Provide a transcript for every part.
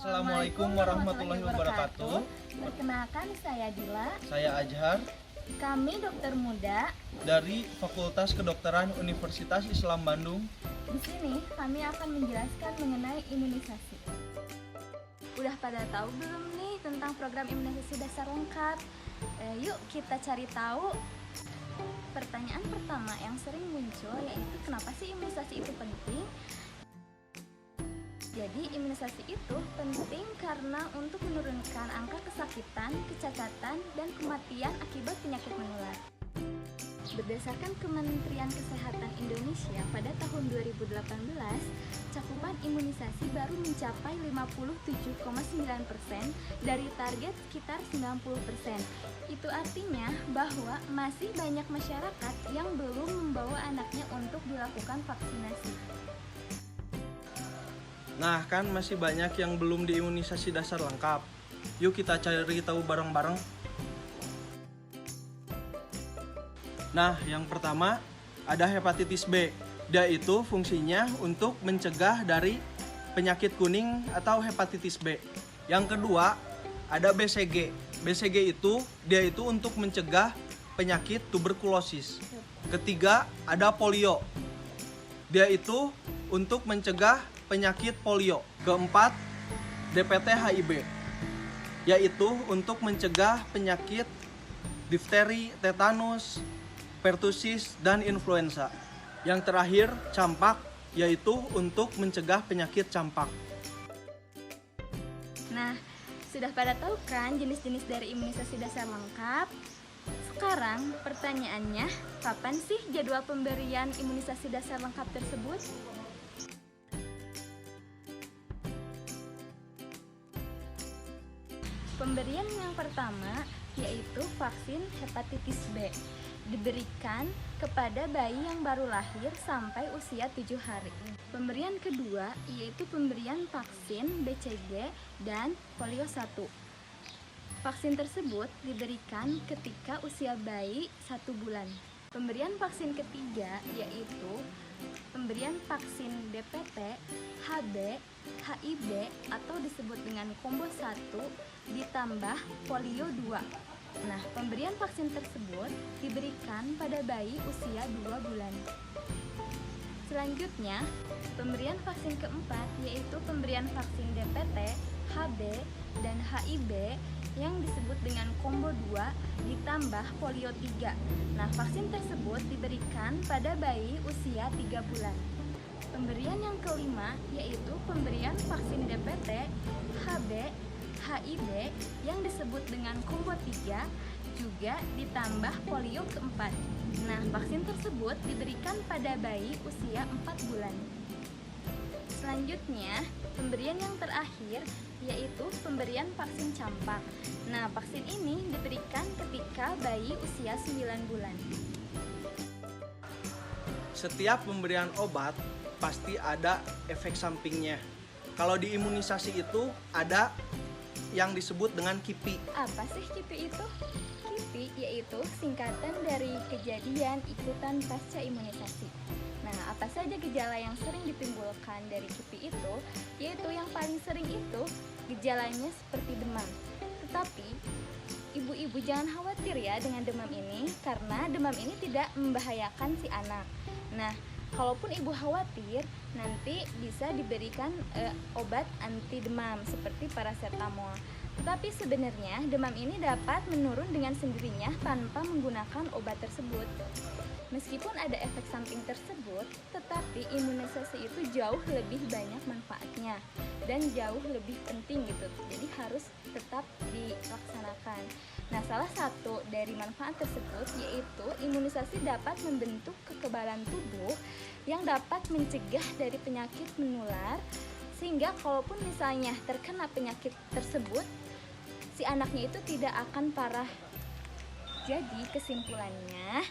Assalamualaikum warahmatullahi wabarakatuh. Perkenalkan, saya Dila. Saya Ajhar Kami dokter muda. dari Fakultas Kedokteran Universitas Islam Bandung. Di sini kami akan menjelaskan mengenai imunisasi. Udah pada tahu belum nih tentang program imunisasi dasar lengkap? Yuk kita cari tahu. Pertanyaan pertama yang sering muncul yaitu kenapa sih imunisasi itu penting? Jadi imunisasi itu penting karena untuk menurunkan angka kesakitan, kecacatan, dan kematian akibat penyakit menular. Berdasarkan Kementerian Kesehatan Indonesia pada tahun 2018, cakupan imunisasi baru mencapai 57,9% dari target sekitar 90%. Itu artinya bahwa masih banyak masyarakat yang belum membawa anaknya untuk dilakukan vaksinasi. Nah, kan masih banyak yang belum diimunisasi dasar lengkap. Yuk kita cari tahu bareng-bareng. Nah, yang pertama ada hepatitis B. Dia itu fungsinya untuk mencegah dari penyakit kuning atau hepatitis B. Yang kedua ada BCG. BCG itu dia itu untuk mencegah penyakit tuberkulosis. Ketiga ada polio. Dia itu untuk mencegah penyakit polio. Keempat, DPT HIV, yaitu untuk mencegah penyakit difteri, tetanus, pertusis, dan influenza. Yang terakhir, campak, yaitu untuk mencegah penyakit campak. Nah, sudah pada tahu kan jenis-jenis dari imunisasi dasar lengkap? Sekarang pertanyaannya, kapan sih jadwal pemberian imunisasi dasar lengkap tersebut? Pemberian yang pertama yaitu vaksin hepatitis B, diberikan kepada bayi yang baru lahir sampai usia 7 hari. Pemberian kedua yaitu pemberian vaksin BCG dan polio 1. Vaksin tersebut diberikan ketika usia bayi 1 bulan. Pemberian vaksin ketiga yaitu pemberian vaksin DPT, HB, HIV atau disebut dengan combo 1 ditambah polio 2. Nah, pemberian vaksin tersebut diberikan pada bayi usia 2 bulan. Selanjutnya, pemberian vaksin keempat yaitu pemberian vaksin DPT, HB, dan HIV yang disebut dengan combo 2 ditambah polio 3. Nah, vaksin tersebut diberikan pada bayi usia 3 bulan. Pemberian yang kelima yaitu pemberian vaksin DPT, HB, HIV yang disebut dengan combo 3 juga ditambah polio keempat. Nah, vaksin tersebut diberikan pada bayi usia 4 bulan. Selanjutnya, pemberian yang terakhir yaitu pemberian vaksin campak. Nah, vaksin ini diberikan ketika bayi usia 9 bulan. Setiap pemberian obat pasti ada efek sampingnya. Kalau di imunisasi itu ada yang disebut dengan KIPI. Apa sih KIPI itu? KIPI yaitu singkatan dari kejadian ikutan pasca imunisasi. Nah, apa saja gejala yang sering ditimbulkan dari KIPI itu? Yaitu yang paling sering itu gejalanya seperti demam. Tetapi ibu-ibu jangan khawatir ya dengan demam ini, karena demam ini tidak membahayakan si anak. Nah, kalaupun ibu khawatir, nanti bisa diberikan obat anti demam seperti paracetamol. Tetapi sebenarnya demam ini dapat menurun dengan sendirinya tanpa menggunakan obat tersebut. Meskipun ada efek samping tersebut, tetapi imunisasi itu jauh lebih banyak manfaatnya dan jauh lebih penting gitu. Jadi harus tetap dilaksanakan. Nah, salah satu dari manfaat tersebut yaitu imunisasi dapat membentuk kekebalan tubuh yang dapat mencegah dari penyakit menular, sehingga kalaupun misalnya terkena penyakit tersebut, si anaknya itu tidak akan parah. Jadi kesimpulannya,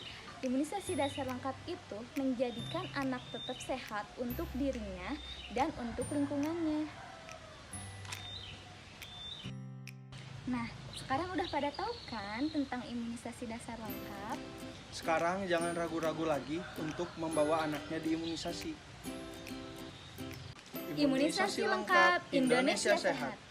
imunisasi dasar lengkap itu menjadikan anak tetap sehat untuk dirinya dan untuk lingkungannya. Nah, sekarang udah pada tahu kan tentang imunisasi dasar lengkap? Sekarang jangan ragu-ragu lagi untuk membawa anaknya diimunisasi. Imunisasi lengkap, Indonesia sehat.